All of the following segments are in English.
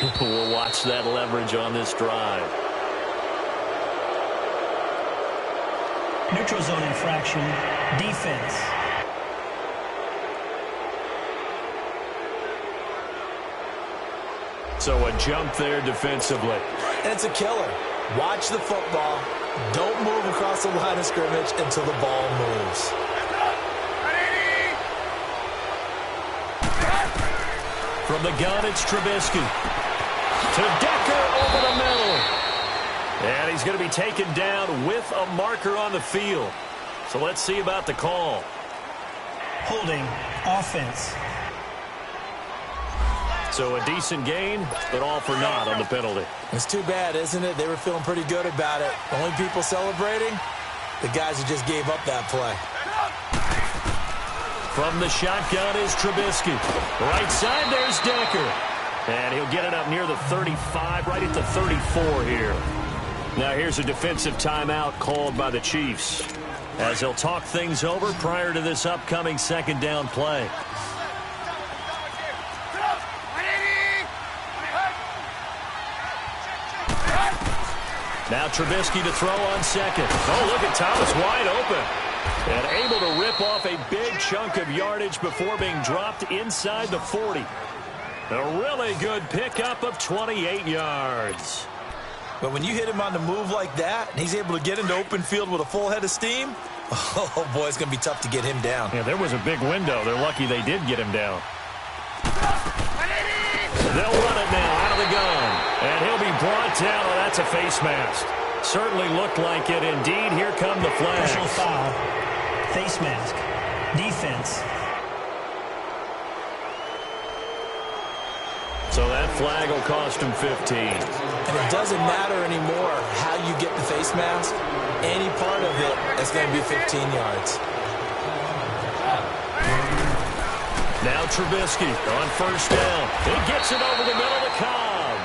We'll watch that leverage on this drive. Neutral zone infraction, defense. So a jump there defensively. And it's a killer. Watch the football. Don't move across the line of scrimmage until the ball moves. From the gun, it's Trubisky. To Decker over the middle. And he's going to be taken down with a marker on the field. So let's see about the call. Holding, offense. So a decent gain, but all for naught on the penalty. It's too bad, isn't it? They were feeling pretty good about it. The only people celebrating, the guys who just gave up that play. From the shotgun is Trubisky. Right side, there's Decker. And he'll get it up near the 35, right at the 34 here. Now here's a defensive timeout called by the Chiefs, as they'll talk things over prior to this upcoming second down play. Now Trubisky to throw on second. Oh, look at Thomas wide open. And able to rip off a big chunk of yardage before being dropped inside the 40. A really good pickup of 28 yards. But when you hit him on the move like that, and he's able to get into open field with a full head of steam, oh, boy, it's going to be tough to get him down. Yeah, there was a big window. They're lucky they did get him down. They'll run it now out of the gun. And he'll be brought down. Oh, that's a face mask. Certainly looked like it. Indeed, here come the flags. Personal foul. Face mask. Defense. So that flag will cost him 15. And it doesn't matter anymore how you get the face mask. Any part of it is going to be 15 yards. Now Trubisky on first down. He gets it over the middle to Cobb.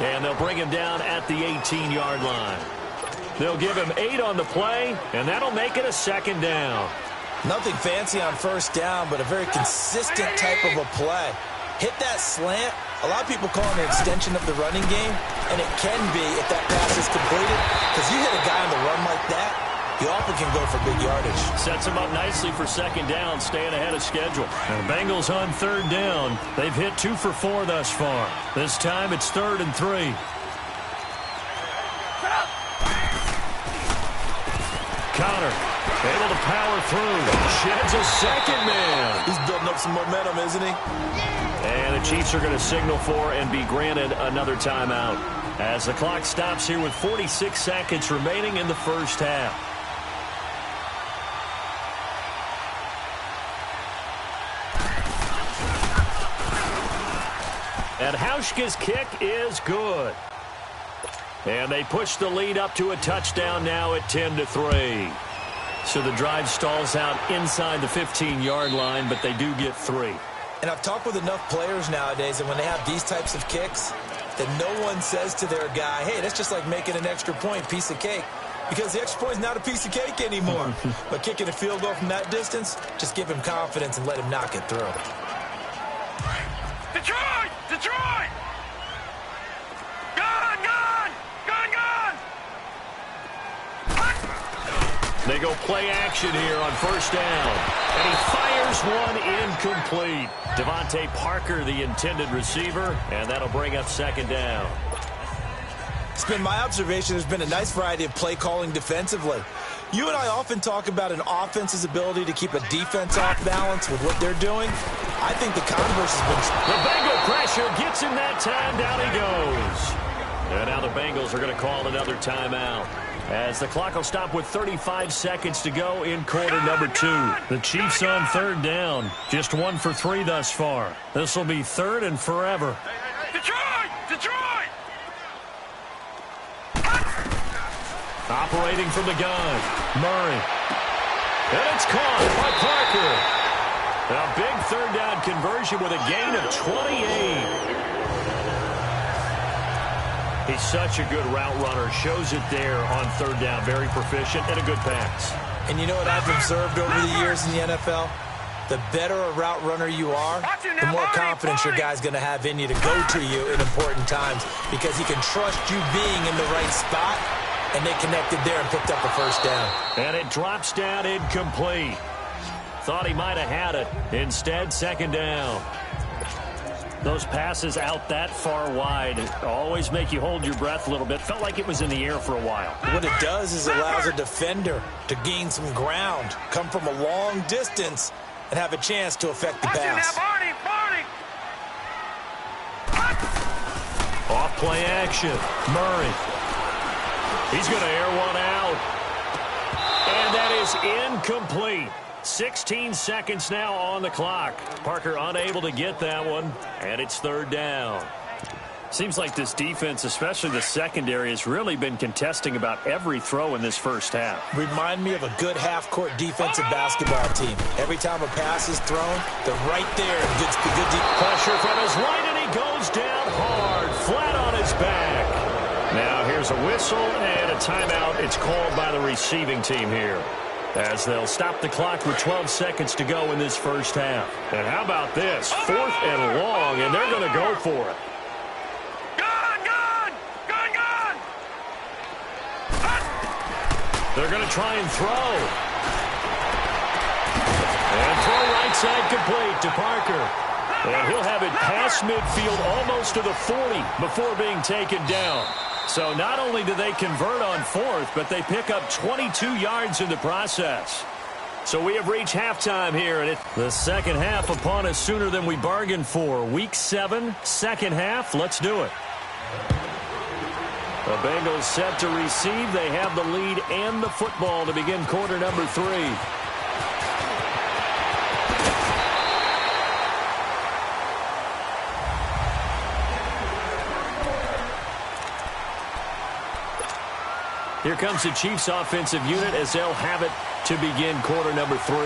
And they'll bring him down at the 18-yard line. They'll give him 8 on the play, and that'll make it a second down. Nothing fancy on first down, but a very consistent type of a play. Hit that slant. A lot of people call it an extension of the running game, and it can be if that pass is completed, because you hit a guy on the run like that, he often can go for big yardage. Sets him up nicely for second down, staying ahead of schedule. And the Bengals on third down. They've hit 2 for 4 thus far. This time it's 3rd and 3. Connor able to power through. Sheds a second man. He's building up some momentum, isn't he? And the Chiefs are going to signal for and be granted another timeout, as the clock stops here with 46 seconds remaining in the first half. And Hauschka's kick is good. And they push the lead up to a touchdown now at 10-3. So the drive stalls out inside the 15-yard line, but they do get 3. And I've talked with enough players nowadays, and when they have these types of kicks, that no one says to their guy, hey, that's just like making an extra point, piece of cake. Because the extra point is not a piece of cake anymore. But kicking a field goal from that distance, just give him confidence and let him knock it through. Detroit! Detroit! Gone! Gone! Gone! Gone! They go play action here on first down. And he fires one incomplete. Devontae Parker, the intended receiver, and that'll bring up second down. It's been my observation there's been a nice variety of play calling defensively. You and I often talk about an offense's ability to keep a defense off balance with what they're doing. I think the converse has been... The Bengal pressure gets him that time. Down he goes. And now the Bengals are going to call another timeout, as the clock will stop with 35 seconds to go in quarter number 2. The Chiefs on third down. Just 1 for 3 thus far. This will be 3rd and forever. Detroit! Detroit! Operating from the gun, Murray. And it's caught by Parker. A big third down conversion with a gain of 28. He's such a good route runner. Shows it there on third down. Very proficient and a good pass. And you know what I've observed over the years in the NFL? the better a route runner you are, the more confidence your guy's going to have in you to go to you in important times because he can trust you being in the right spot, and they connected there and picked up a first down. And it drops down incomplete. Thought he might have had it. Instead, second down. Those passes out that far wide always make you hold your breath a little bit. Felt like it was in the air for a while. What it does is allows a defender to gain some ground, come from a long distance, and have a chance to affect the pass. Off play action. Murray. He's going to air one out. And that is incomplete. 16 seconds now on the clock. Parker unable to get that one, and it's third down. Seems like this defense, especially the secondary, has really been contesting about every throw in this first half. Remind me of a good half-court defensive basketball team. Every time a pass is thrown, they're right there. Good deep pressure from his right, and he goes down hard, flat on his back. Now here's a whistle and a timeout. It's called by the receiving team here, as they'll stop the clock with 12 seconds to go in this first half. And how about this? 4th and long, and they're going to go for it. They're going to try and throw. And throw right side complete to Parker. And he'll have it past midfield almost to the 40 before being taken down. So not only do they convert on 4th, but they pick up 22 yards in the process. So we have reached halftime here, and the second half upon us sooner than we bargained for. Week 7, second half. Let's do it. The Bengals set to receive. They have the lead and the football to begin quarter number 3. Here comes the Chiefs offensive unit as they'll have it to begin quarter number 3.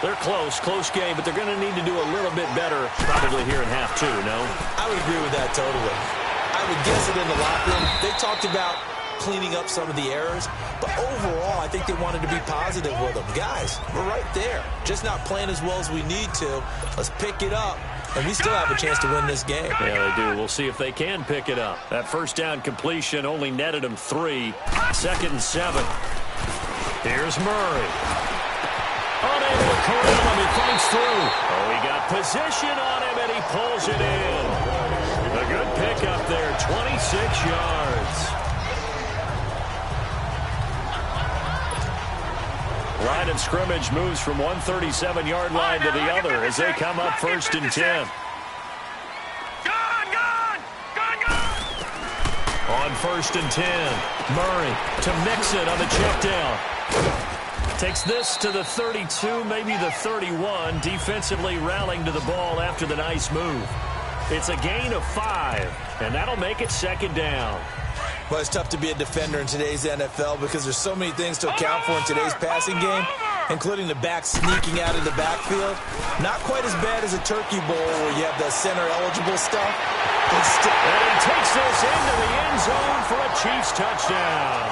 They're close game, but they're going to need to do a little bit better probably here in half 2, no? I would agree with that totally. I would guess it in the locker room. They talked about cleaning up some of the errors, but overall, I think they wanted to be positive with them. Guys, we're right there. Just not playing as well as we need to. Let's pick it up, and we still have a chance to win this game. Yeah, they do. We'll see if they can pick it up. That first down completion only netted them 3. 2nd and 7. Here's Murray. Unable to corral him. He fights through. Oh, he got position on him, and he pulls it in. A good pickup there, 26 yards. Line of scrimmage moves from 137-yard line to the other as they come up 1st and 10. On 1st and 10, Murray to Mixon on the check down. Takes this to the 32, maybe the 31, defensively rallying to the ball after the nice move. It's a gain of 5, and that'll make it 2nd down. Well, it's tough to be a defender in today's NFL because there's so many things to account for in today's passing game, including the back sneaking out of the backfield. Not quite as bad as a turkey bowl where you have the center-eligible stuff. And he takes this into the end zone for a Chiefs touchdown.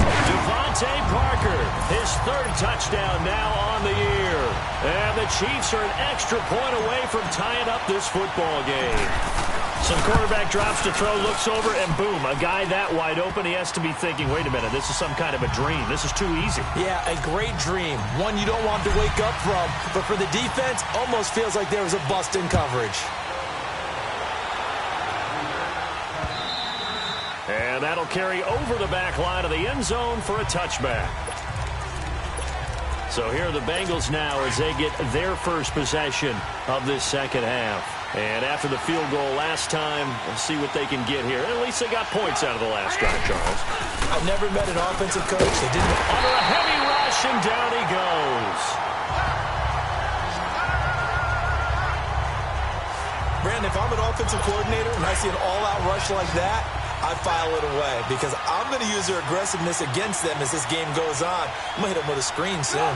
Devontae Parker, his 3rd touchdown now on the year. And the Chiefs are an extra point away from tying up this football game. Some quarterback drops to throw, looks over, and boom, a guy that wide open, he has to be thinking, wait a minute, this is some kind of a dream. This is too easy. Yeah, a great dream. One you don't want to wake up from. But for the defense, almost feels like there was a bust in coverage. And that'll carry over the back line of the end zone for a touchback. So here are the Bengals now as they get their first possession of this second half. And after the field goal last time, we'll see what they can get here. At least they got points out of the last drive, Charles. I've never met an offensive coach that didn't... Under a heavy rush, and down he goes. Brandon, if I'm an offensive coordinator and I see an all-out rush like that, I file it away because I'm going to use their aggressiveness against them as this game goes on. I'm going to hit them with a screen soon.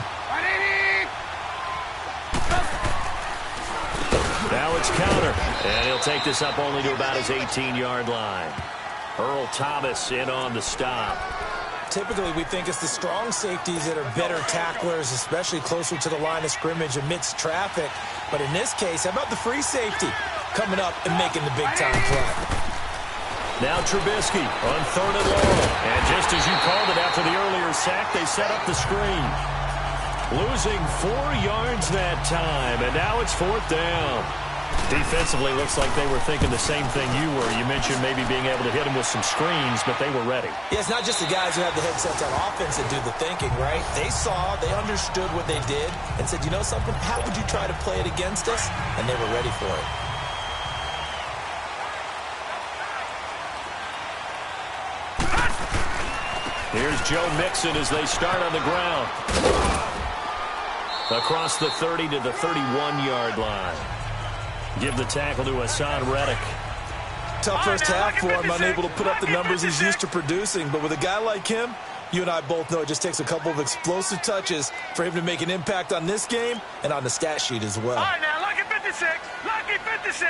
Now it's counter, and he'll take this up only to about his 18-yard line. Earl Thomas in on the stop. Typically, we think it's the strong safeties that are better tacklers, especially closer to the line of scrimmage amidst traffic. But in this case, how about the free safety coming up and making the big-time play? Now Trubisky on 3rd and long. And just as you called it after the earlier sack, they set up the screen. Losing 4 yards that time, and now it's 4th down. Defensively, looks like they were thinking the same thing you were. You mentioned maybe being able to hit them with some screens, but they were ready. Yeah, it's not just the guys who have the headsets on offense that do the thinking, right? They saw, they understood what they did, and said, you know something, how would you try to play it against us? And they were ready for it. Here's Joe Mixon as they start on the ground. Across the 30 to the 31-yard line. Give the tackle to Hassan Reddick. Tough first half for him, unable to put up the numbers he's used to producing. But with a guy like him, you and I both know it just takes a couple of explosive touches for him to make an impact on this game and on the stat sheet as well. All right, now, lucky 56. Lucky 56.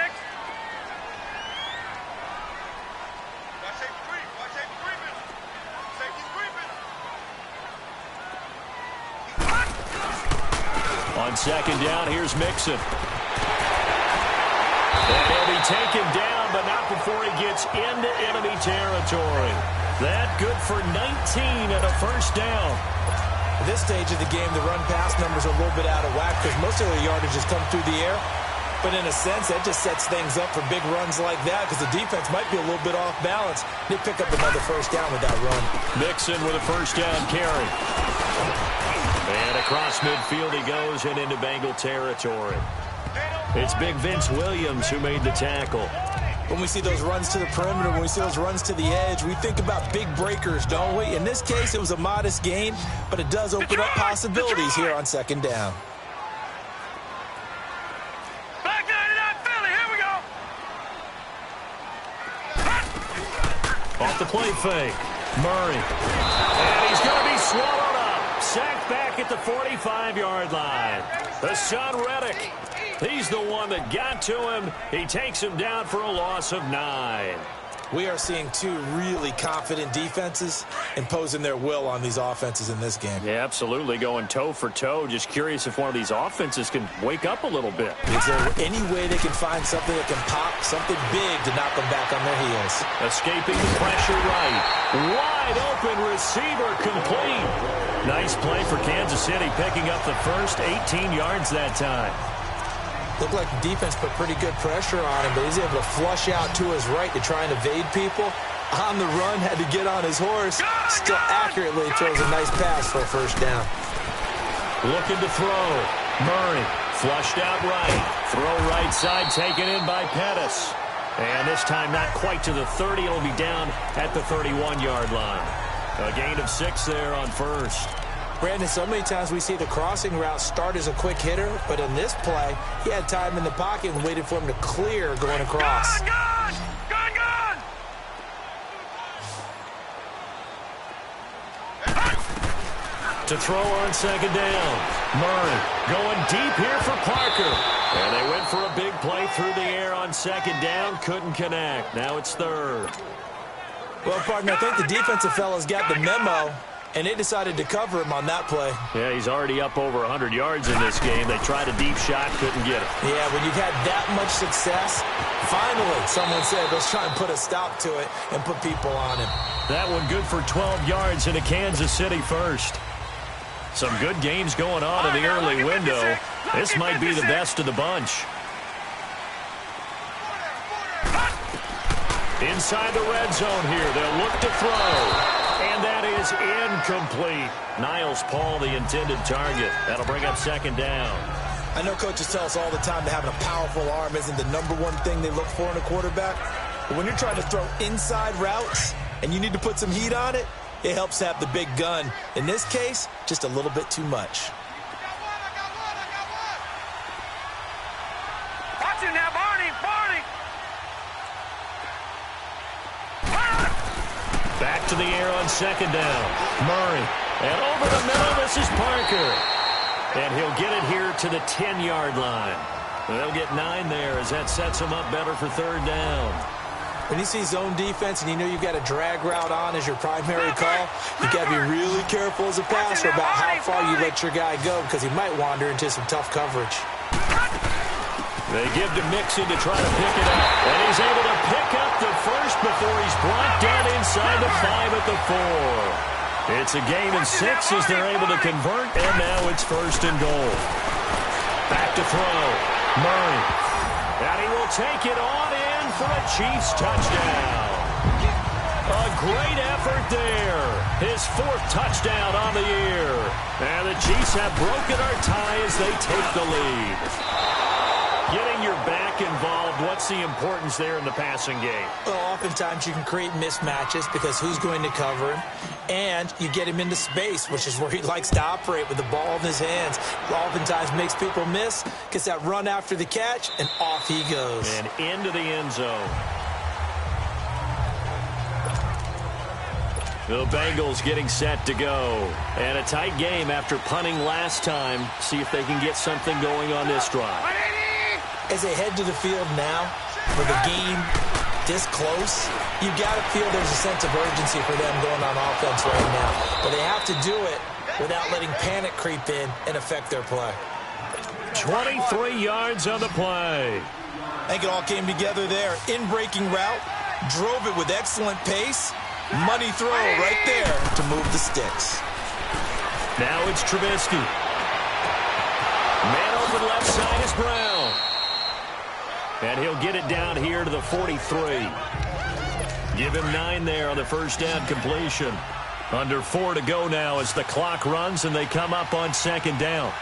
On 2nd down, here's Mixon. And he'll be taken down, but not before he gets into enemy territory. That good for 19 and a 1st down. At this stage of the game, the run-pass numbers are a little bit out of whack because most of their yardage has come through the air. But in a sense, that just sets things up for big runs like that because the defense might be a little bit off balance. They pick up another 1st down with that run. Mixon with a 1st down carry. And across midfield he goes and into Bengal territory. It's big Vince Williams who made the tackle. When we see those runs to the perimeter, when we see those runs to the edge, we think about big breakers, don't we? In this case, it was a modest gain, but it does open up possibilities here on 2nd down. Back 99 Philly, here we go. Off the play fake. Murray. And he's going to be swallowed up. Sacked back at the 45-yard line. Hassan Reddick. He's the one that got to him. He takes him down for a loss of 9. We are seeing 2 really confident defenses imposing their will on these offenses in this game. Yeah, absolutely. Going toe for toe. Just curious if one of these offenses can wake up a little bit. Is there any way they can find something that can pop, something big to knock them back on their heels? Escaping the pressure right. Wide open receiver complete. Nice play for Kansas City, picking up the first 18 yards that time. Looked like the defense put pretty good pressure on him, but he's able to flush out to his right to try and evade people. On the run, had to get on his horse. Still accurately throws a nice pass for a 1st down. Looking to throw. Murray flushed out right. Throw right side taken in by Pettis. And this time not quite to the 30. It'll be down at the 31-yard line. A gain of 6 there on 1st. Brandon, so many times we see the crossing route start as a quick hitter, but in this play, he had time in the pocket and waited for him to clear going across. Gun! Gun! Gun! To throw on 2nd down. Murray going deep here for Parker. And they went for a big play through the air on 2nd down. Couldn't connect. Now it's 3rd. Well, partner, I think the defensive fellas got the memo, and they decided to cover him on that play. Yeah, he's already up over 100 yards in this game. They tried a deep shot, couldn't get it. Yeah, when you've had that much success, finally, someone said, let's try and put a stop to it and put people on him. That one good for 12 yards into Kansas City 1st. Some good games going on in the early window. This might be the best of the bunch. Inside the red zone here. They'll look to throw. And that is incomplete. Niles Paul, the intended target. That'll bring up 2nd down. I know coaches tell us all the time that having a powerful arm isn't the #1 thing they look for in a quarterback. But when you're trying to throw inside routes and you need to put some heat on it, it helps have the big gun. In this case, just a little bit too much. Watch it now, Barney! Barney! Back to the air on 2nd down. Murray. And over the middle, this is Parker. And he'll get it here to the 10-yard line. They'll get 9 there as that sets him up better for 3rd down. When you see zone defense and you know you've got a drag route on as your primary call, you've got to be really careful as a passer about how far you let your guy go because he might wander into some tough coverage. They give to Mixon to try to pick it up. And he's able to pick up the first before he's brought down inside the 5 at the 4. It's a gain of 6 as they're able to convert, and now it's 1st and goal. Back to throw. Murray. And he will take it on in for a Chiefs touchdown. A great effort there. His 4th touchdown on the year. And the Chiefs have broken our tie as they take the lead. Getting your back involved, what's the importance there in the passing game? Well, oftentimes you can create mismatches because who's going to cover him? And you get him into space, which is where he likes to operate with the ball in his hands. Oftentimes makes people miss, gets that run after the catch, and off he goes. And into the end zone. The Bengals getting set to go. And a tight game after punting last time. See if they can get something going on this drive. As they head to the field now, with the game this close, you've got to feel there's a sense of urgency for them going on offense right now. But they have to do it without letting panic creep in and affect their play. 23 yards on the play. I think it all came together there. In-breaking route, drove it with excellent pace. Money throw right there to move the sticks. Now it's Trubisky. Man open left side is Brown. And he'll get it down here to the 43. Give him 9 there on the first down completion. Under 4 to go now as the clock runs and they come up on 2nd down.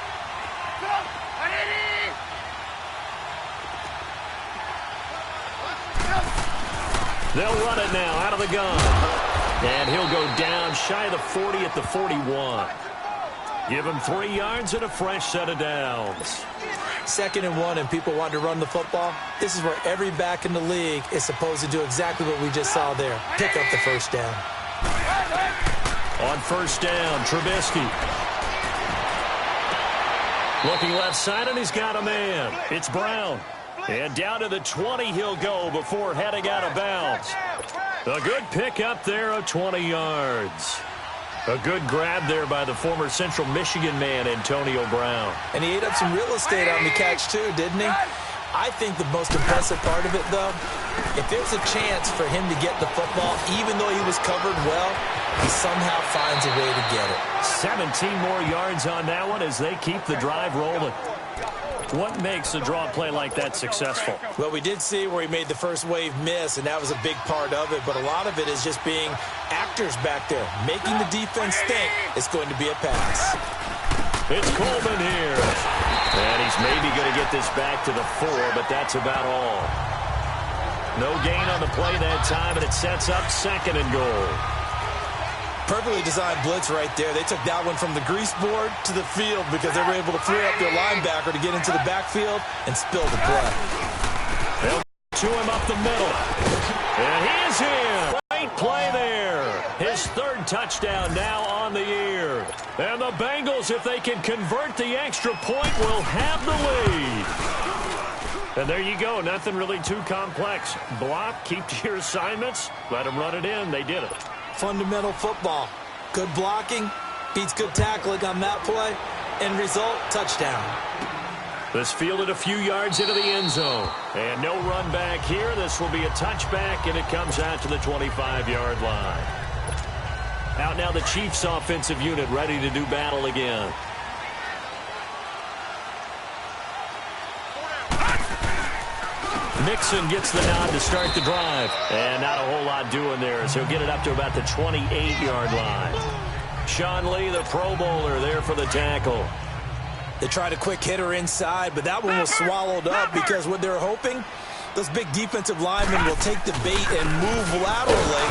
They'll run it now out of the gun. And he'll go down shy of the 40 at the 41. Give him 3 yards and a fresh set of downs. 2nd and 1 and people want to run the football. This is where every back in the league is supposed to do exactly what we just saw there. Pick up the first down. On 1st down, Trubisky. Looking left side, and he's got a man. It's Brown. And down to the 20 he'll go before heading out of bounds. A good pickup there of 20 yards. A good grab there by the former Central Michigan man, Antonio Brown. And he ate up some real estate on the catch, too, didn't he? I think the most impressive part of it, though, if there's a chance for him to get the football, even though he was covered well, he somehow finds a way to get it. 17 more yards on that one as they keep the drive rolling. What makes a draw play like that successful? Well, we did see where he made the first wave miss, and that was a big part of it. But a lot of it is just being actors back there, making the defense think it's going to be a pass. It's Coleman here. And he's maybe going to get this back to the 4, but that's about all. No gain on the play that time, and it sets up 2nd and goal. Perfectly designed blitz right there. They took that one from the grease board to the field because they were able to free up their linebacker to get into the backfield and spill the play. They'll to him up the middle. And he is in. Great play there. His 3rd touchdown now on the year. And the Bengals, if they can convert the extra point, will have the lead. And there you go. Nothing really too complex. Block, keep to your assignments, let them run it in. They did it. Fundamental football. Good blocking, beats good tackling on that play, end result, touchdown. This fielded a few yards into the end zone. And no run back here. This will be a touchback, and it comes out to the 25-yard line. Out now the Chiefs offensive unit ready to do battle again. Mixon gets the nod to start the drive. And not a whole lot doing there as he'll get it up to about the 28-yard line. Sean Lee, the Pro Bowler, there for the tackle. They tried a quick hitter inside, but that one was swallowed up because what they're hoping, those big defensive linemen will take the bait and move laterally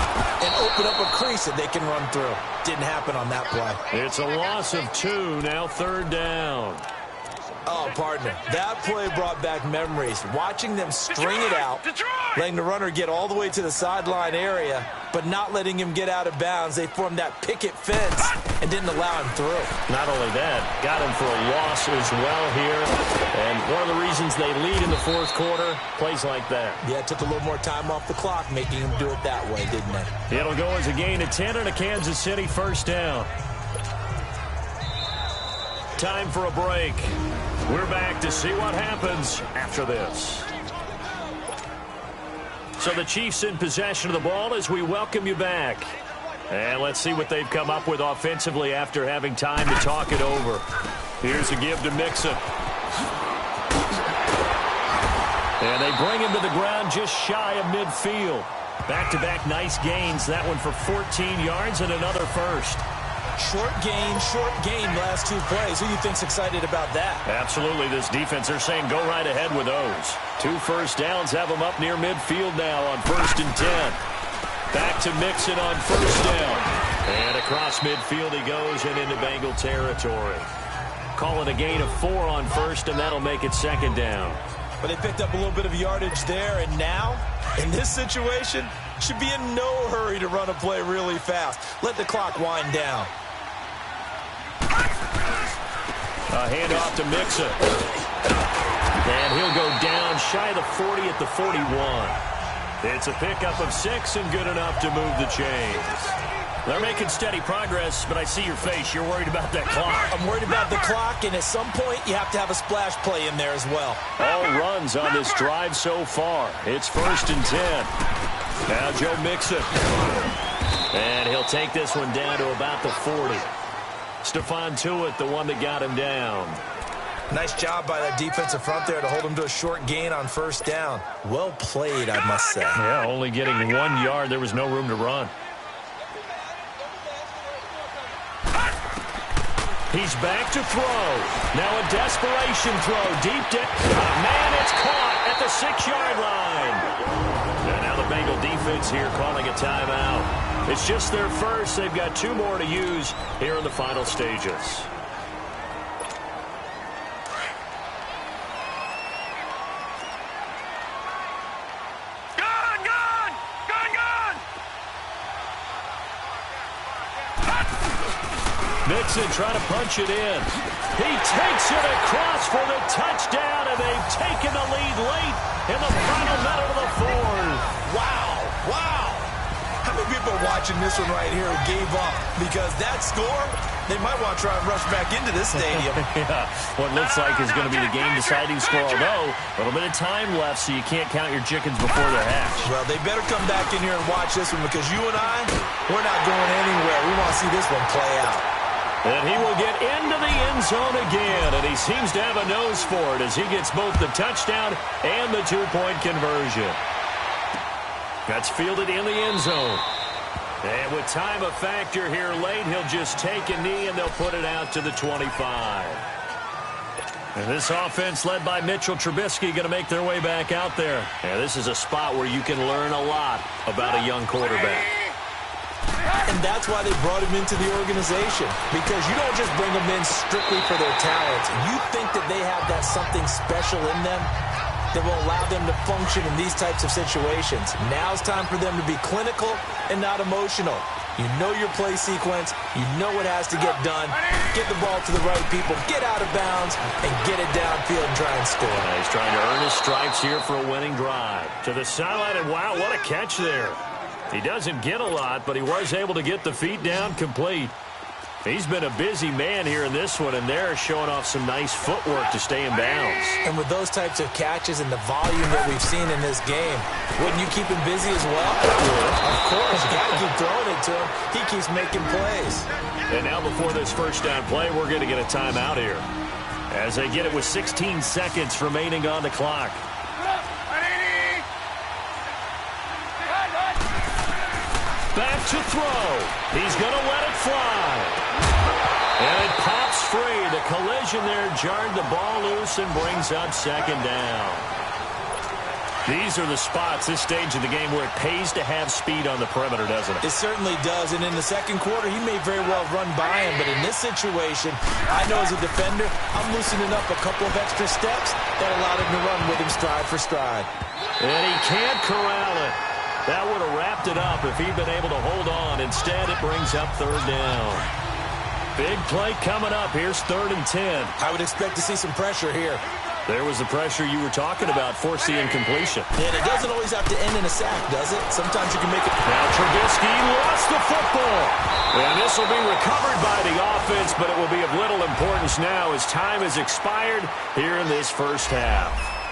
and open up a crease that they can run through. Didn't happen on that play. It's a loss of 2, now 3rd down. Oh, partner, that play brought back memories. Watching them string it out, letting the runner get all the way to the sideline area, but not letting him get out of bounds. They formed that picket fence and didn't allow him through. Not only that, got him for a loss as well here. And one of the reasons they lead in the fourth quarter, plays like that. Yeah, it took a little more time off the clock, making them do it that way, didn't they? It'll go as a gain of 10 and a Kansas City first down. Time for a break. We're back to see what happens after this. So the Chiefs in possession of the ball as we welcome you back. And let's see what they've come up with offensively after having time to talk it over. Here's a give to Mixon. And they bring him to the ground just shy of midfield. Back-to-back nice gains. That one for 14 yards and another first. Short gain last two plays. Who do you think's excited about that? Absolutely. This defense, they're saying go right ahead with those. 2 first downs have them up near midfield now on 1st and 10. Back to Mixon on first down. And across midfield he goes and into Bengal territory. Calling a gain of 4 on first, and that'll make it 2nd down. But they picked up a little bit of yardage there, and now, in this situation, should be in no hurry to run a play really fast. Let the clock wind down. A handoff to Mixon. And he'll go down shy of the 40 at the 41. It's a pickup of 6 and good enough to move the chains. They're making steady progress, but I see your face. You're worried about that clock. I'm worried about the clock, and at some point, you have to have a splash play in there as well. All runs on this drive so far. It's 1st and 10. Now Joe Mixon. And he'll take this one down to about the 40. Stephon Tuitt, the one that got him down. Nice job by that defensive front there to hold him to a short gain on first down. Well played, I must say. Yeah, only getting 1 yard. There was no room to run. He's back to throw. Now a desperation throw. Deep down. Man, it's caught at the 6-yard line. And now the Bengal defense here calling a timeout. It's just their first. They've got 2 more to use here in the final stages. Mixon trying to punch it in. He takes it across for the touchdown, and they've taken the lead late in the final minute of the fourth. Wow. How many people are watching this one right here who gave up? Because that score, they might want to try and rush back into this stadium. Yeah, what looks like is going to be the game-deciding score, although a little bit of time left, so you can't count your chickens before they're hatched. Well, they better come back in here and watch this one, because you and I, we're not going anywhere. We want to see this one play out. And he will get into the end zone again, and he seems to have a nose for it as he gets both the touchdown and the 2-point conversion. That's fielded in the end zone. And with time a factor here late, he'll just take a knee, and they'll put it out to the 25. And this offense led by Mitchell Trubisky going to make their way back out there. And this is a spot where you can learn a lot about a young quarterback. And that's why they brought him into the organization, because you don't just bring them in strictly for their talents. You think that they have that something special in them that will allow them to function in these types of situations. Now's time for them to be clinical and not emotional. You know your play sequence. You know what has to get done. Get the ball to the right people, get out of bounds, and get it downfield and try and score. He's trying to earn his stripes here for a winning drive. To the sideline, and wow, what a catch there. He doesn't get a lot, but he was able to get the feet down complete. He's been a busy man here in this one, and they're showing off some nice footwork to stay in bounds. And with those types of catches and the volume that we've seen in this game, wouldn't you keep him busy as well? Of course. You got to keep throwing it to him. He keeps making plays. And now before this first down play, we're going to get a timeout here, as they get it with 16 seconds remaining on the clock. Back to throw. He's going to let it fly. And it pops free. The collision there jarred the ball loose and brings up 2nd down. These are the spots, this stage of the game, where it pays to have speed on the perimeter, doesn't it? It certainly does. And in the second quarter, he may very well run by him. But in this situation, I know as a defender, I'm loosening up a couple of extra steps that allowed him to run with him stride for stride. And he can't corral it. That would have wrapped it up if he'd been able to hold on. Instead, it brings up 3rd down. Big play coming up. Here's 3rd and 10. I would expect to see some pressure here. There was the pressure you were talking about, force the incompletion. And it doesn't always have to end in a sack, does it? Sometimes you can make it. Now Trubisky lost the football. And this will be recovered by the offense, but it will be of little importance now as time has expired here in this first half.